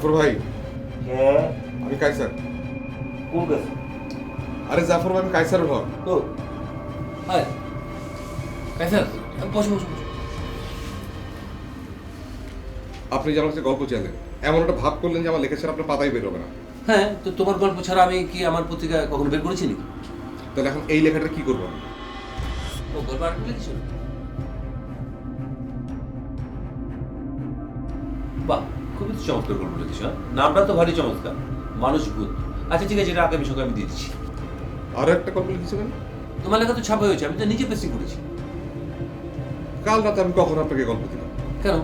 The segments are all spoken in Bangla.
জাফর ভাই, হ্যাঁ, আমি কায়সার। কোন কাছে? আরে জাফর ভাই, আমি কায়সারের ঘর। ও হাই কাইসার, বসো বসো বসো। আপনি যে আমার কাছে গল্প চাইলেন, এমন একটা ভাব করলেন যে আমার লেখা ছাড়া আপনার পাতাই বেরোবে না। হ্যাঁ, তো তোমার গল্প ছাড়া আমি কি আমার পত্রিকা কখনো বের করেছি নাকি? তাহলে এখন এই লেখাটা কি করবো আমি? ও গল্প আর লিখেছো? বাহ, খুবই তো চমৎকার গল্প লিখেছো। নামটা তো ভারী চমৎকার, মানুষ ভূত। আচ্ছা ঠিক আছে, এটা আগামী সকালে আমি দিয়ে দিচ্ছি। আরো একটা গল্প লিখেছিলেন? তোমার লেখা তো ছাপা হয়েছে, আমি তো নিজে পেস্টিং করেছি। কাল রাতে আমি কখন আপনাকে গল্প দিলাম? কেন?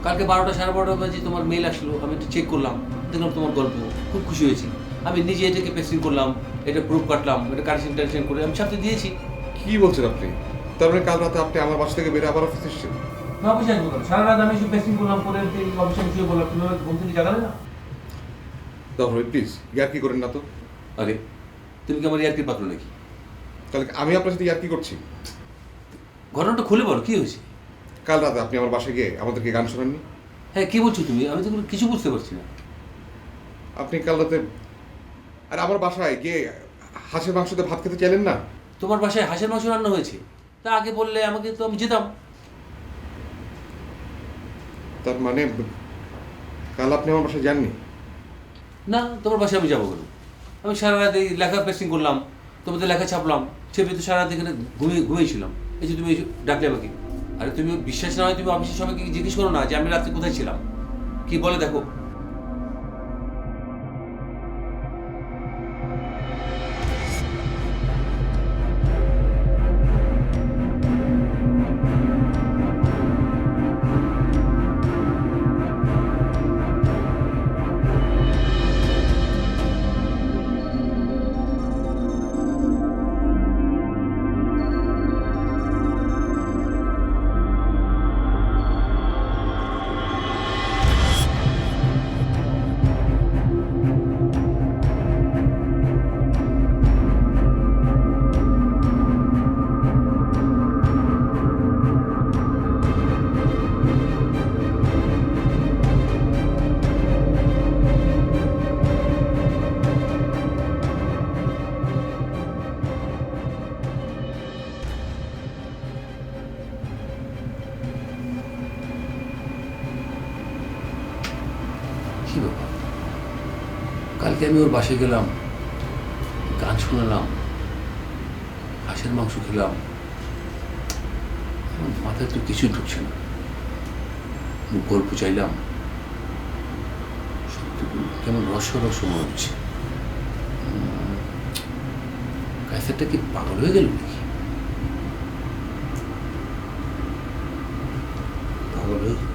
কালকে 12টা 12:30 বাজে তোমার মেল আসলো, আমি একটু চেক করলাম, দেখলাম তোমার গল্প, খুব খুশি হয়েছি। আমি নিজে এটাকে পেস্টিং করলাম, এটা প্রুফ কাটলাম, এটা কারেকশন টারেকশন করে আমি ছাপতে দিয়েছি। কি বলছেন আপনি? তার মানে কাল রাতে আপনি আমার বাসা থেকে বেরিয়ে আবার অফিসে এসেছেন? না অফিসে আসবো কেন? সারা রাত আমি এসে পেস্টিং করলাম, করে অফিসে আমি শুয়ে বললাম, তুমি আমাকে ঘুম থেকে জাগালে না? জাফর ভাই প্লিজ, ইয়ার কি করেন না তো। আরে তুমি কি আমার ইয়ার্কির পাত্র নাকি? তাহলে আমি আপনার সাথে ইয়ার কি করছি? ঘটনাটা খুলে বলো, কি হয়েছে? কাল রাতে আপনি আমার বাসায় গিয়ে আমাদেরকে গান শোনাননি? হ্যাঁ, কি বলছো তুমি? আমি তো কিছু বুঝতে পারছি না। আপনি কাল রাতে আর আমার বাসায় গিয়ে হাঁসের মাংসতে ভাত খেতে চাইলেন না? তোমার বাসায় হাঁসের মাংস রান্না হয়েছে, তা আগে বললে আমাকে, তো আমি যেতাম। তার মানে কাল আপনি আমার বাসায় যাননি? না, তোমার বাসায় আমি যাবো কেন? আমি সারা রাত এই লেখা পেস্টিং করলাম, তোমাদের লেখা ছাপলাম, ছেপে তো সারা রাত এখানে ঘুমিয়েছিলাম। এই যে তুমি ডাকলে আমাকে। আরে তুমি বিশ্বাস না হয় তুমি অফিসের সবাইকে জিজ্ঞেস করো না যে আমি রাত্রে কোথায় ছিলাম, কি বলে দেখো। কি ব্যাপার? কালকে আমি ওর বাসায় গেলাম, গান শুনলাম, হাঁসের মাংস খেলাম, আমার মাথায় তো কিছু ঢুকছে না। গল্প চাইলাম, সত্যি কেমন রস মনে হচ্ছে। কাইসারটা কি পাগল হয়ে গেল নাকি? পাগল হয়ে গেল।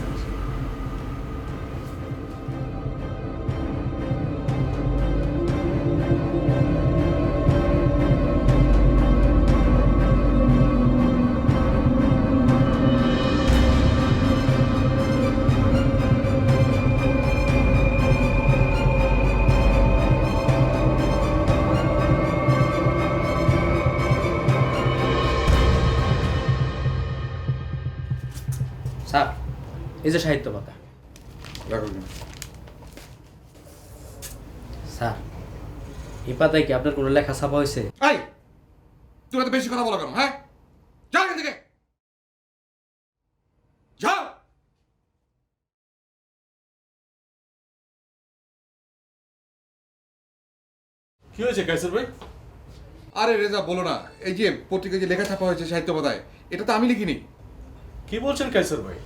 স্যার, এই যে সাহিত্য পাতা। রাখুন। স্যার, এই পাতায় কি আপনার কোনো লেখা ছাপা হয়েছে? এই, তুমি এত বেশি কথা বলো কেন? হ্যাঁ, যাও এখান থেকে, যাও। কি হয়েছে কাইসার ভাই? আরে রেজা বলো না, এই যে পত্রিকায় যে লেখা ছাপা হয়েছে সাহিত্য পাতায়, এটা তো আমি লিখিনি। কি বলছেন কাইসার ভাই?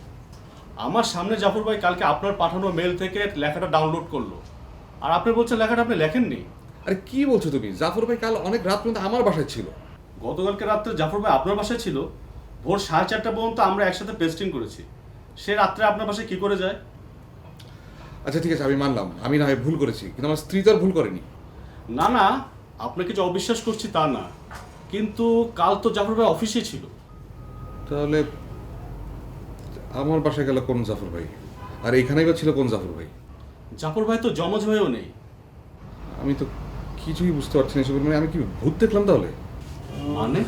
আমার সামনে জাফর ভাই কালকে আপনার পাঠানো মেল থেকে লেখাটা ডাউনলোড করলো, আর আপনি বলছেন লেখাটা আপনি লেখেননি। আরে কি বলছো তুমি? জাফর ভাই কাল অনেক রাত পর্যন্ত আমার বাসায় ছিল। গতকালকে রাত্রে জাফর ভাই আপনার বাসায় ছিল, ভোর 4:30 পর্যন্ত আমরা একসাথে পেস্টিং করেছি। সে রাত্রে আপনার বাসায় কি করে যায়? আচ্ছা ঠিক আছে, আমি মানলাম আমি না হয় ভুল করেছি, কিন্তু আমার স্ত্রী তো আর ভুল করেনি। না না, আপনাকে যে অবিশ্বাস করছি তা না, কিন্তু কাল তো জাফর ভাই অফিসে ছিল। তাহলে আমার বাসায় গেল কোন জাফর ভাই, আর এখানেই বা ছিল কোন জাফর ভাই? জাফর ভাই তো জমজ ভাইও নেই। আমি তো কিছুই বুঝতে পারছি না এসব। মানে আমি কি ভূত দেখলাম তাহলে? মানে